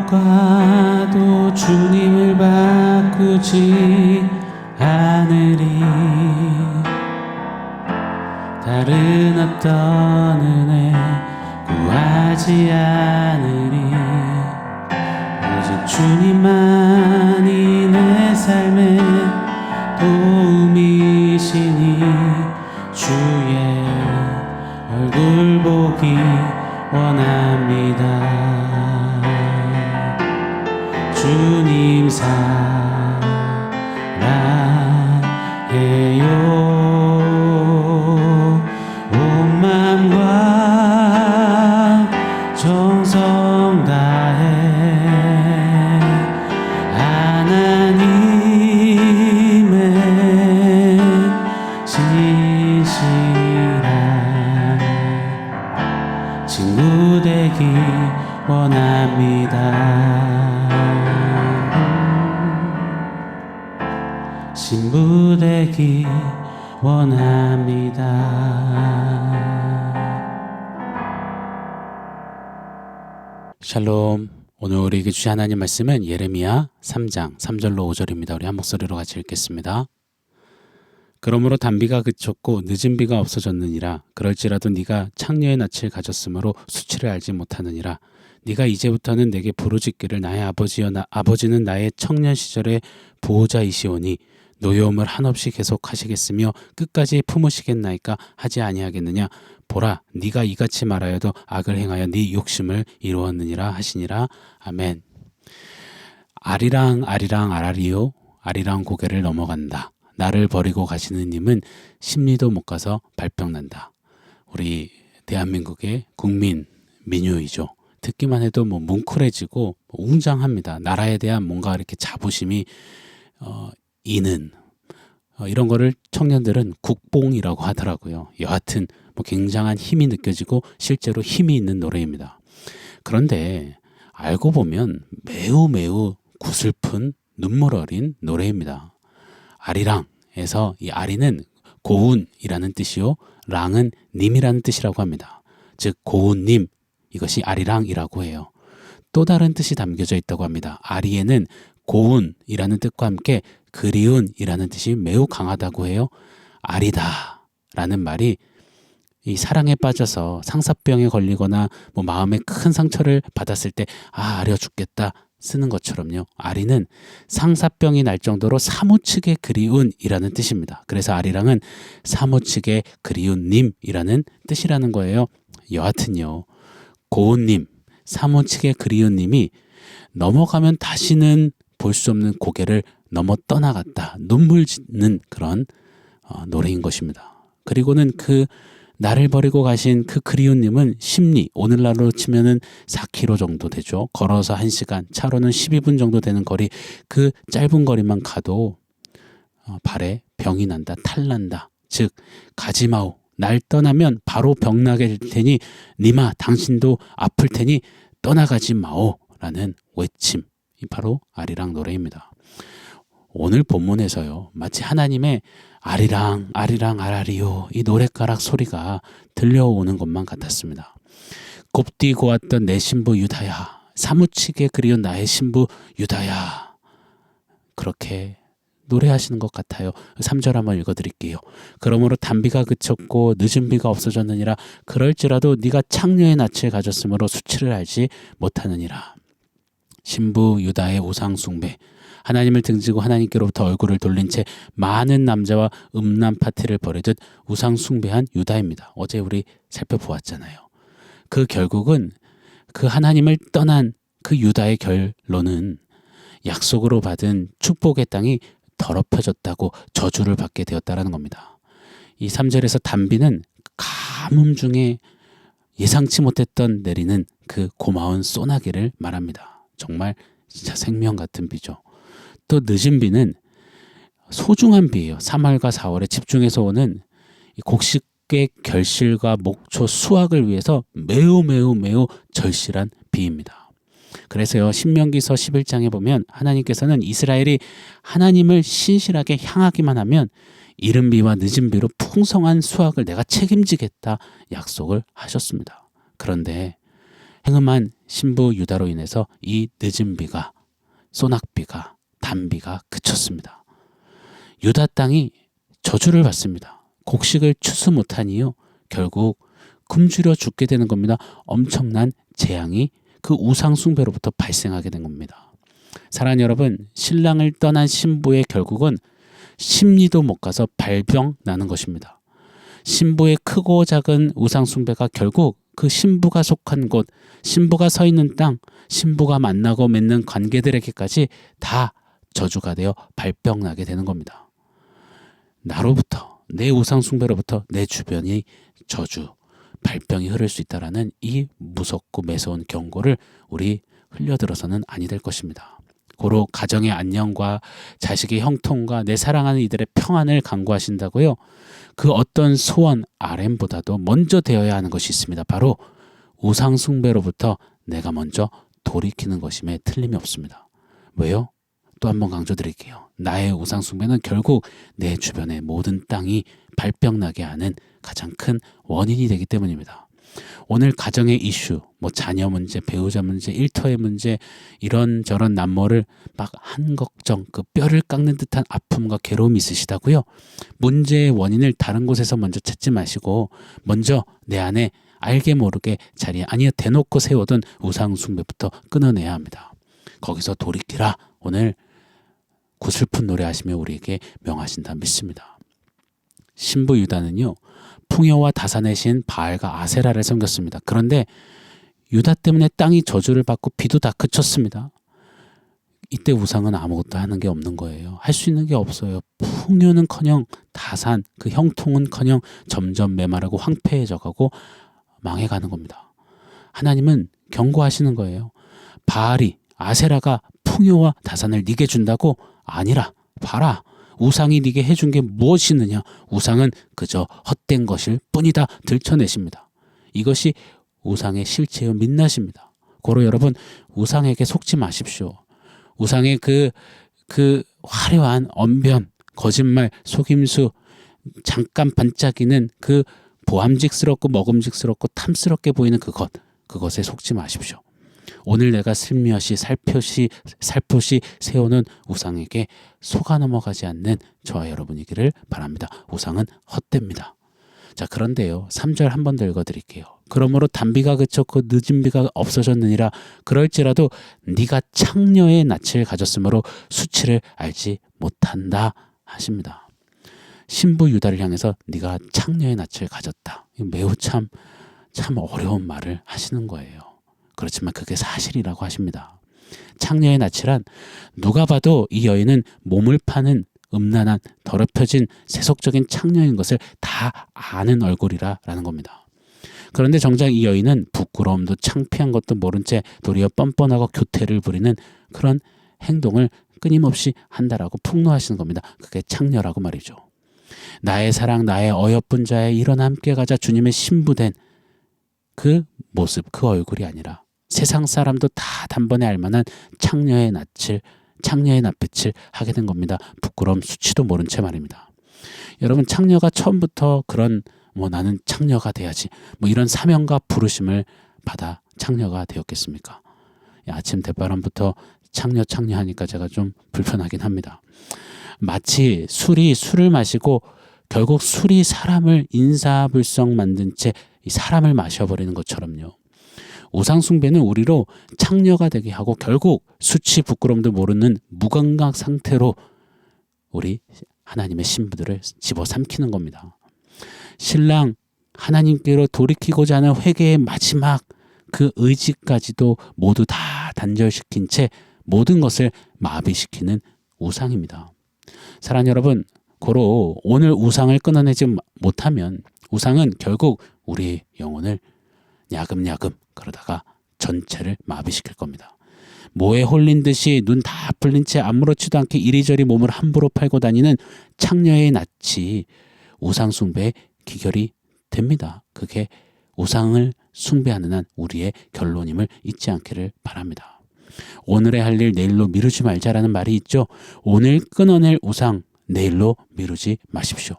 무엇과도 주님을 바꾸지 않으리. 다른 어떤 은혜 구하지 않으리. 오직 주님만이 내 삶의 도움이시니 주의 얼굴 보기 원합니다. 주님 사랑해요. 온 마음과 정성 다해 하나님의 신실한 친구 되기 원합니다. 신부 되기 원합니다. 샬롬. 오늘 우리에게 주신 하나님 말씀은 예레미야 3장 3절로 5절입니다. 우리 한 목소리로 같이 읽겠습니다. 그러므로 단비가 그쳤고 늦은 비가 없어졌느니라. 그럴지라도 네가 창녀의 낯을 가졌으므로 수치를 알지 못하느니라. 네가 이제부터는 내게 부르짖기를 나의 아버지여 아버지는 나의 청년 시절의 보호자이시오니 노여움을 한없이 계속하시겠으며 끝까지 품으시겠나이까 하지 아니하겠느냐. 보라, 네가 이같이 말하여도 악을 행하여 네 욕심을 이루었느니라 하시니라. 아멘. 아리랑 아리랑 아라리요. 아리랑 고개를 넘어간다. 나를 버리고 가시는 님은 심리도 못 가서 발병난다. 우리 대한민국의 국민 민요이죠. 듣기만 해도 뭉클해지고 웅장합니다. 나라에 대한 뭔가 이렇게 자부심이 이는 이런 거를 청년들은 국뽕이라고 하더라고요. 여하튼 굉장한 힘이 느껴지고 실제로 힘이 있는 노래입니다. 그런데 알고 보면 매우 매우 구슬픈 눈물 어린 노래입니다. 아리랑에서 이 아리는 고운이라는 뜻이요, 랑은 님이라는 뜻이라고 합니다. 즉 고운님, 이것이 아리랑이라고 해요. 또 다른 뜻이 담겨져 있다고 합니다. 아리에는 고운이라는 뜻과 함께 그리운이라는 뜻이 매우 강하다고 해요. 아리다 라는 말이 이 사랑에 빠져서 상사병에 걸리거나 마음에 큰 상처를 받았을 때 아려 죽겠다 쓰는 것처럼요. 아리는 상사병이 날 정도로 사무치게 그리운이라는 뜻입니다. 그래서 아리랑은 사무치게 그리운님이라는 뜻이라는 거예요. 여하튼요, 고운님, 사무치게 그리운님이 넘어가면 다시는 볼 수 없는 고개를 넘어 떠나갔다. 눈물 짓는 그런 노래인 것입니다. 그리고는 그 나를 버리고 가신 그 그리운님은 심리, 오늘날로 치면은 4km 정도 되죠. 걸어서 1시간, 차로는 12분 정도 되는 거리, 그 짧은 거리만 가도 발에 병이 난다, 탈난다. 즉 가지마오, 날 떠나면 바로 병나게 될 테니 니마 당신도 아플 테니 떠나가지 마오 라는 외침이 바로 아리랑 노래입니다. 오늘 본문에서요, 마치 하나님의 아리랑 아리랑 아라리요 이 노랫가락 소리가 들려오는 것만 같았습니다. 곱디 고왔던 내 신부 유다야, 사무치게 그리운 나의 신부 유다야, 그렇게 노래하시는 것 같아요. 3절 한번 읽어드릴게요. 그러므로 단비가 그쳤고 늦은 비가 없어졌느니라. 그럴지라도 네가 창녀의 낯을 가졌으므로 수치를 알지 못하느니라. 신부 유다의 우상 숭배, 하나님을 등지고 하나님께로부터 얼굴을 돌린 채 많은 남자와 음란 파티를 벌이듯 우상 숭배한 유다입니다. 어제 우리 살펴보았잖아요. 그 결국은 그 하나님을 떠난 그 유다의 결론은 약속으로 받은 축복의 땅이 더럽혀졌다고 저주를 받게 되었다라는 겁니다. 이 3절에서 단비는 가뭄 중에 예상치 못했던 내리는 그 고마운 소나기를 말합니다. 정말 진짜 생명 같은 비죠. 또 늦은 비는 소중한 비예요. 3월과 4월에 집중해서 오는 곡식의 결실과 목초 수확을 위해서 매우 절실한 비입니다. 그래서요, 신명기서 11장에 보면 하나님께서는 이스라엘이 하나님을 신실하게 향하기만 하면 이른 비와 늦은 비로 풍성한 수확을 내가 책임지겠다 약속을 하셨습니다. 그런데 행음한 신부 유다로 인해서 이 늦은 비가, 소낙비가, 단비가 그쳤습니다. 유다 땅이 저주를 받습니다. 곡식을 추수 못하니요 결국 굶주려 죽게 되는 겁니다. 엄청난 재앙이 그 우상 숭배로부터 발생하게 된 겁니다. 사랑하는 여러분, 신랑을 떠난 신부의 결국은 심리도 못 가서 발병 나는 것입니다. 신부의 크고 작은 우상 숭배가 결국 그 신부가 속한 곳, 신부가 서 있는 땅, 신부가 만나고 맺는 관계들에게까지 다 저주가 되어 발병 나게 되는 겁니다. 나로부터, 내 우상 숭배로부터 내 주변이 저주, 발병이 흐를 수 있다라는 이 무섭고 매서운 경고를 우리 흘려들어서는 아니 될 것입니다. 고로 가정의 안녕과 자식의 형통과 내 사랑하는 이들의 평안을 간구하신다고요. 그 어떤 소원 RM보다도 먼저 되어야 하는 것이 있습니다. 바로 우상 숭배로부터 내가 먼저 돌이키는 것임에 틀림이 없습니다. 왜요? 또 한 번 강조드릴게요. 나의 우상 숭배는 결국 내 주변의 모든 땅이 발병나게 하는 가장 큰 원인이 되기 때문입니다. 오늘 가정의 이슈, 자녀 문제, 배우자 문제, 일터의 문제, 이런저런 남모를 막 한 걱정, 그 뼈를 깎는 듯한 아픔과 괴로움이 있으시다고요? 문제의 원인을 다른 곳에서 먼저 찾지 마시고 먼저 내 안에 알게 모르게 자리에 아니야 대놓고 세우던 우상 숭배부터 끊어내야 합니다. 거기서 돌이키라. 오늘 구슬픈 노래하시며 우리에게 명하신다 믿습니다. 신부 유다는요, 풍요와 다산의 신 바알과 아세라를 섬겼습니다. 그런데 유다 때문에 땅이 저주를 받고 비도 다 그쳤습니다. 이때 우상은 아무것도 하는 게 없는 거예요. 할 수 있는 게 없어요. 풍요는커녕 다산, 그 형통은커녕 점점 메마르고 황폐해져가고 망해가는 겁니다. 하나님은 경고하시는 거예요. 바알이, 아세라가 풍요와 다산을 네게 준다고? 아니라 봐라. 우상이 네게 해준 게 무엇이느냐? 우상은 그저 헛된 것일 뿐이다. 들춰내십니다. 이것이 우상의 실체요 민낯입니다. 고로 여러분, 우상에게 속지 마십시오. 우상의 그 화려한 언변, 거짓말, 속임수, 잠깐 반짝이는 그 보암직스럽고 먹음직스럽고 탐스럽게 보이는 그것에 속지 마십시오. 오늘 내가 슬며시 살포시 세우는 우상에게 속아 넘어가지 않는 저와 여러분이기를 바랍니다. 우상은 헛됩니다. 자, 그런데요, 3절 한 번 더 읽어드릴게요. 그러므로 단비가 그쳤고 늦은 비가 없어졌느니라. 그럴지라도 네가 창녀의 낯을 가졌으므로 수치를 알지 못한다 하십니다. 신부 유다를 향해서 네가 창녀의 낯을 가졌다. 매우 참 어려운 말을 하시는 거예요. 그렇지만 그게 사실이라고 하십니다. 창녀의 낯이란 누가 봐도 이 여인은 몸을 파는 음란한 더럽혀진 세속적인 창녀인 것을 다 아는 얼굴이라는 겁니다. 그런데 정작 이 여인은 부끄러움도 창피한 것도 모른 채 도리어 뻔뻔하고 교태를 부리는 그런 행동을 끊임없이 한다라고 폭로하시는 겁니다. 그게 창녀라고 말이죠. 나의 사랑, 나의 어여쁜 자에 일어나 함께 가자. 주님의 신부된 그 모습, 그 얼굴이 아니라 세상 사람도 다 단번에 알만한 창녀의 낯빛을 하게 된 겁니다. 부끄러움, 수치도 모른 채 말입니다. 여러분, 창녀가 처음부터 그런 나는 창녀가 돼야지 이런 사명과 부르심을 받아 창녀가 되었겠습니까? 아침 대바람부터 창녀 하니까 제가 좀 불편하긴 합니다. 마치 술을 마시고 결국 술이 사람을 인사불성 만든 채 사람을 마셔버리는 것처럼요. 우상숭배는 우리로 창녀가 되게 하고 결국 수치 부끄러움도 모르는 무감각 상태로 우리 하나님의 신부들을 집어삼키는 겁니다. 신랑 하나님께로 돌이키고자 하는 회개의 마지막 그 의지까지도 모두 다 단절시킨 채 모든 것을 마비시키는 우상입니다. 사랑하는 여러분, 고로 오늘 우상을 끊어내지 못하면 우상은 결국 우리의 영혼을 야금야금 그러다가 전체를 마비시킬 겁니다. 모에 홀린 듯이 눈 다 풀린 채 아무렇지도 않게 이리저리 몸을 함부로 팔고 다니는 창녀의 낯이 우상 숭배의 기결이 됩니다. 그게 우상을 숭배하는 한 우리의 결론임을 잊지 않기를 바랍니다. 오늘의 할 일 내일로 미루지 말자라는 말이 있죠. 오늘 끊어낼 우상 내일로 미루지 마십시오.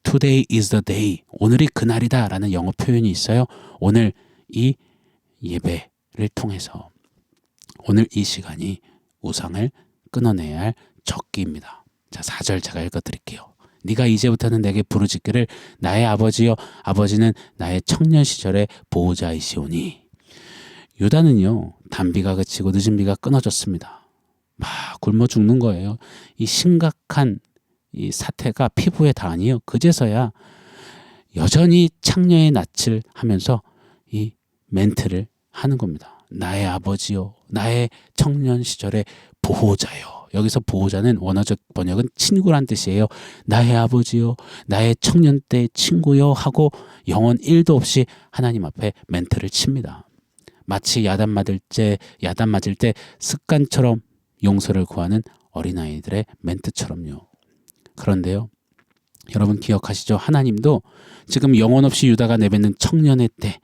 Today is the day. 오늘이 그날이다 라는 영어 표현이 있어요. 오늘 이 예배, 통해서 오늘 이 시간이 우상을 끊어내야 할 적기입니다. 자, 4절 제가 읽어드릴게요. 네가 이제부터는 내게 부르짖기를 나의 아버지여, 아버지는 나의 청년 시절의 보호자이시오니. 유다는요, 단비가 그치고 늦은 비가 끊어졌습니다. 막 굶어 죽는 거예요. 이 심각한 이 사태가 피부에 닿으니요, 그제서야 여전히 창녀의 낯을 하면서 이 멘트를 하는 겁니다. 나의 아버지요, 나의 청년 시절의 보호자요. 여기서 보호자는 원어적 번역은 친구란 뜻이에요. 나의 아버지요, 나의 청년 때의 친구요 하고 영혼 1도 없이 하나님 앞에 멘트를 칩니다. 마치 야단 맞을 때 습관처럼 용서를 구하는 어린아이들의 멘트처럼요. 그런데요, 여러분 기억하시죠? 하나님도 지금 영혼 없이 유다가 내뱉는 청년의 때,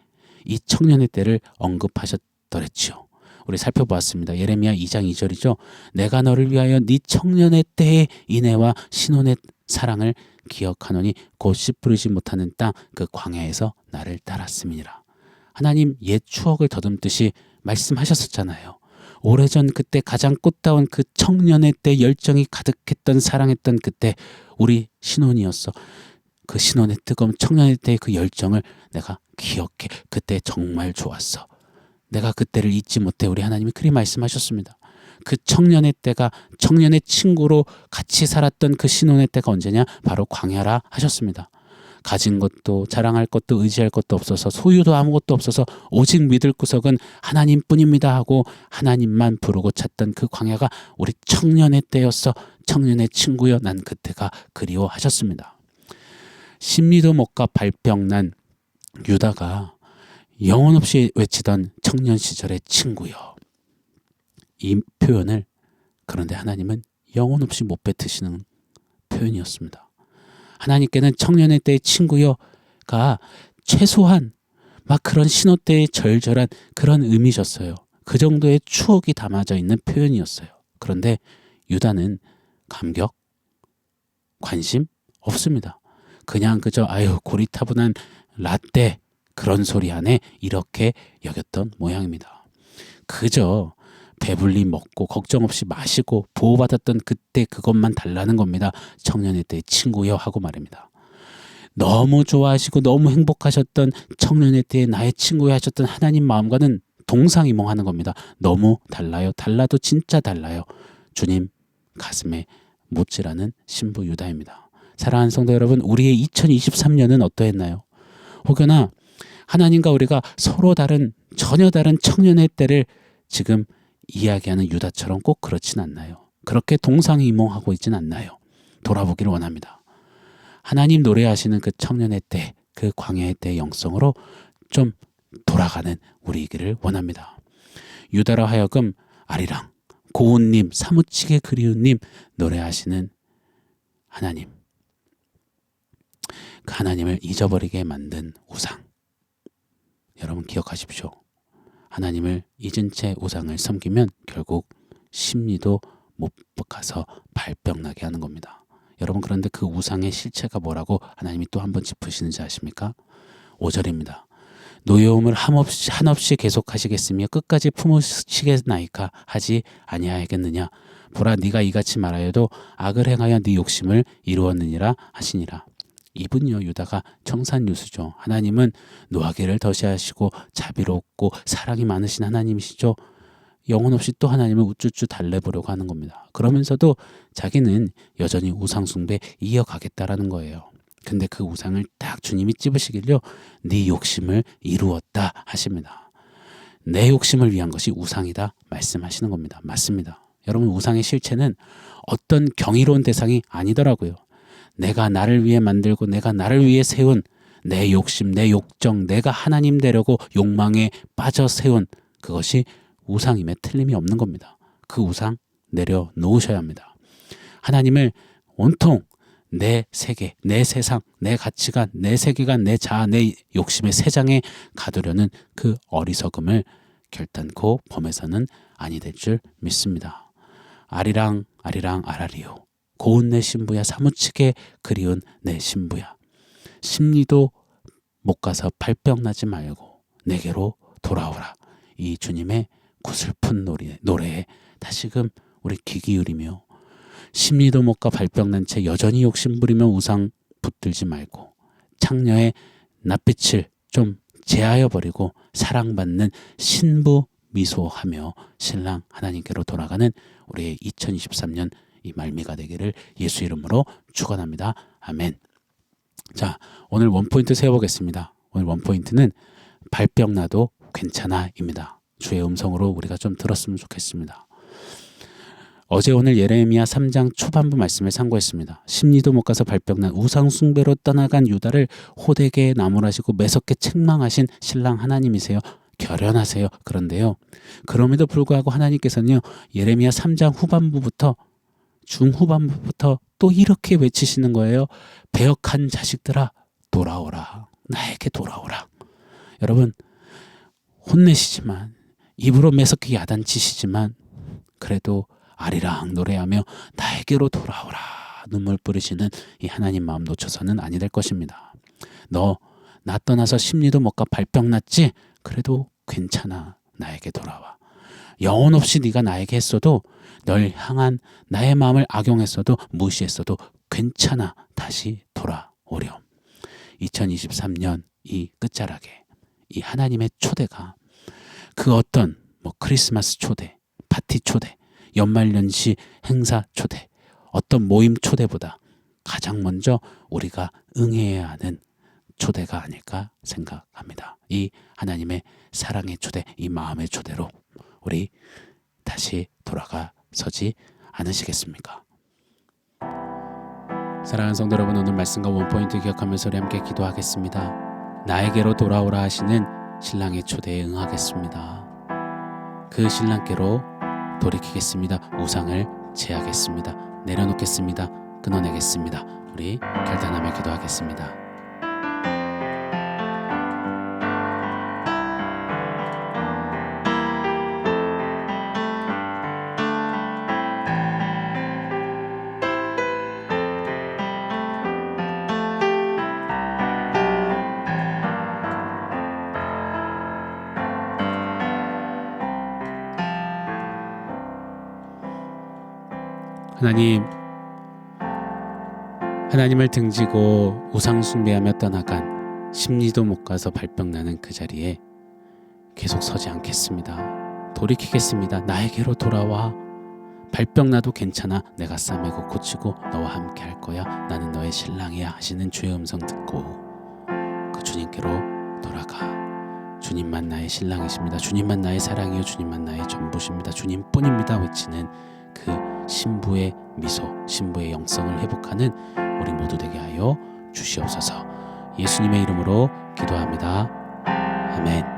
이 청년의 때를 언급하셨더랬죠. 우리 살펴보았습니다. 예레미야 2장 2절이죠. 내가 너를 위하여 네 청년의 때의 인애와 신혼의 사랑을 기억하노니 곧 씨 뿌리지 못하는 땅 그 광야에서 나를 따랐음이니라. 하나님 옛 추억을 더듬듯이 말씀하셨었잖아요. 오래전 그때 가장 꽃다운 그 청년의 때 열정이 가득했던 사랑했던 그때 우리 신혼이었어. 그 신혼의 뜨거운 청년의 때의 그 열정을 내가 기억해. 그때 정말 좋았어. 내가 그때를 잊지 못해. 우리 하나님이 그리 말씀하셨습니다. 그 청년의 때가 청년의 친구로 같이 살았던 그 신혼의 때가 언제냐? 바로 광야라 하셨습니다. 가진 것도 자랑할 것도 의지할 것도 없어서 소유도 아무것도 없어서 오직 믿을 구석은 하나님뿐입니다 하고 하나님만 부르고 찾던 그 광야가 우리 청년의 때였어. 청년의 친구여. 난 그때가 그리워하셨습니다. 심리도 못 가 발병난 유다가 영혼 없이 외치던 청년 시절의 친구여. 이 표현을 그런데 하나님은 영혼 없이 못 뱉으시는 표현이었습니다. 하나님께는 청년의 때의 친구여가 최소한 막 그런 신호 때의 절절한 그런 의미셨어요. 그 정도의 추억이 담아져 있는 표현이었어요. 그런데 유다는 감격, 관심 없습니다. 그냥 그저 아유 고리타분한 라떼 그런 소리 안에 이렇게 여겼던 모양입니다. 그저 배불리 먹고 걱정 없이 마시고 보호받았던 그때 그것만 달라는 겁니다. 청년의 때의 친구여 하고 말입니다. 너무 좋아하시고 너무 행복하셨던 청년의 때에 나의 친구여 하셨던 하나님 마음과는 동상이몽하는 겁니다. 너무 달라요. 달라도 진짜 달라요. 주님 가슴에 못지라는 신부 유다입니다. 사랑하는 성도 여러분, 우리의 2023년은 어떠했나요? 혹여나 하나님과 우리가 서로 다른 전혀 다른 청년의 때를 지금 이야기하는 유다처럼 꼭 그렇진 않나요? 그렇게 동상이몽하고 있진 않나요? 돌아보기를 원합니다. 하나님 노래하시는 그 청년의 때, 그 광야의 때의 영성으로 좀 돌아가는 우리이기를 원합니다. 유다로 하여금 아리랑, 고운님, 사무치게 그리운님 노래하시는 하나님, 그 하나님을 잊어버리게 만든 우상. 여러분 기억하십시오. 하나님을 잊은 채 우상을 섬기면 결국 심리도 못 가서 발병나게 하는 겁니다. 여러분 그런데 그 우상의 실체가 뭐라고 하나님이 또 한 번 짚으시는지 아십니까? 5절입니다. 노여움을 한없이 계속하시겠으며 끝까지 품으시겠나이까 하지 아니하겠느냐. 보라 네가 이같이 말하여도 악을 행하여 네 욕심을 이루었느니라 하시니라. 이분요 유다가 청산유수죠. 하나님은 노하기를 더시하시고 자비롭고 사랑이 많으신 하나님이시죠. 영혼 없이 또 하나님을 우쭈쭈 달래보려고 하는 겁니다. 그러면서도 자기는 여전히 우상 숭배 이어가겠다라는 거예요. 근데 그 우상을 딱 주님이 찝으시길요. 네 욕심을 이루었다 하십니다. 내 욕심을 위한 것이 우상이다 말씀하시는 겁니다. 맞습니다. 여러분 우상의 실체는 어떤 경이로운 대상이 아니더라고요. 내가 나를 위해 만들고 내가 나를 위해 세운 내 욕심, 내 욕정, 내가 하나님 되려고 욕망에 빠져 세운 그것이 우상임에 틀림이 없는 겁니다. 그 우상 내려놓으셔야 합니다. 하나님을 온통 내 세계, 내 세상, 내 가치관, 내 세계관, 내 자아, 내 욕심의 세장에 가두려는 그 어리석음을 결단코 범해서는 아니 될 줄 믿습니다. 아리랑 아리랑 아라리요. 고운 내 신부야, 사무치게 그리운 내 신부야. 심리도 못 가서 발병나지 말고 내게로 돌아오라. 이 주님의 구슬픈 노래에 다시금 우리 귀 기울이며 심리도 못 가 발병난 채 여전히 욕심부리며 우상 붙들지 말고 창녀의 낯빛을 좀 제하여 버리고 사랑받는 신부 미소하며 신랑 하나님께로 돌아가는 우리의 2023년 이 말미가 되기를 예수 이름으로 축원합니다. 아멘. 자, 오늘 원포인트 세워보겠습니다. 오늘 원포인트는 발병나도 괜찮아입니다. 주의 음성으로 우리가 좀 들었으면 좋겠습니다. 어제 오늘 예레미야 3장 초반부 말씀을 참고했습니다. 심리도 못 가서 발병난 우상 숭배로 떠나간 유다를 호되게 나무라시고 매섭게 책망하신 신랑 하나님이세요. 결연하세요. 그런데요, 그럼에도 불구하고 하나님께서는요, 예레미야 3장 후반부부터 중후반부부터 또 이렇게 외치시는 거예요. 배역한 자식들아, 돌아오라. 나에게 돌아오라. 여러분, 혼내시지만 입으로 매섭게 야단치시지만 그래도 아리랑 노래하며 나에게로 돌아오라 눈물 뿌리시는 이 하나님 마음 놓쳐서는 아니 될 것입니다. 너 나 떠나서 심리도 못 가 발병났지? 그래도 괜찮아. 나에게 돌아와. 영혼 없이 네가 나에게 했어도, 널 향한 나의 마음을 악용했어도, 무시했어도 괜찮아. 다시 돌아오렴. 2023년 이 끝자락에 이 하나님의 초대가 그 어떤 크리스마스 초대, 파티 초대, 연말연시 행사 초대, 어떤 모임 초대보다 가장 먼저 우리가 응해야 하는 초대가 아닐까 생각합니다. 이 하나님의 사랑의 초대, 이 마음의 초대로 우리 다시 돌아가 서지 않으시겠습니까? 사랑하는 성도 여러분, 오늘 말씀과 원포인트 기억하면서 우리 함께 기도하겠습니다. 나에게로 돌아오라 하시는 신랑의 초대에 응하겠습니다. 그 신랑께로 돌이키겠습니다. 우상을 제하겠습니다. 내려놓겠습니다. 끊어내겠습니다. 우리 결단하며 기도하겠습니다. 하나님을 등지고 우상 숭배하며 떠나간 심리도 못 가서 발병나는 그 자리에 계속 서지 않겠습니다. 돌이키겠습니다. 나에게로 돌아와. 발병나도 괜찮아. 내가 싸매고 고치고 너와 함께 할 거야. 나는 너의 신랑이야 하시는 주의 음성 듣고 그 주님께로 돌아가. 주님만 나의 신랑이십니다. 주님만 나의 사랑이요, 주님만 나의 전부십니다. 주님뿐입니다 외치는 그 신부의 미소, 신부의 영성을 회복하는 우리 모두 되게 하여 주시옵소서. 예수님의 이름으로 기도합니다. 아멘.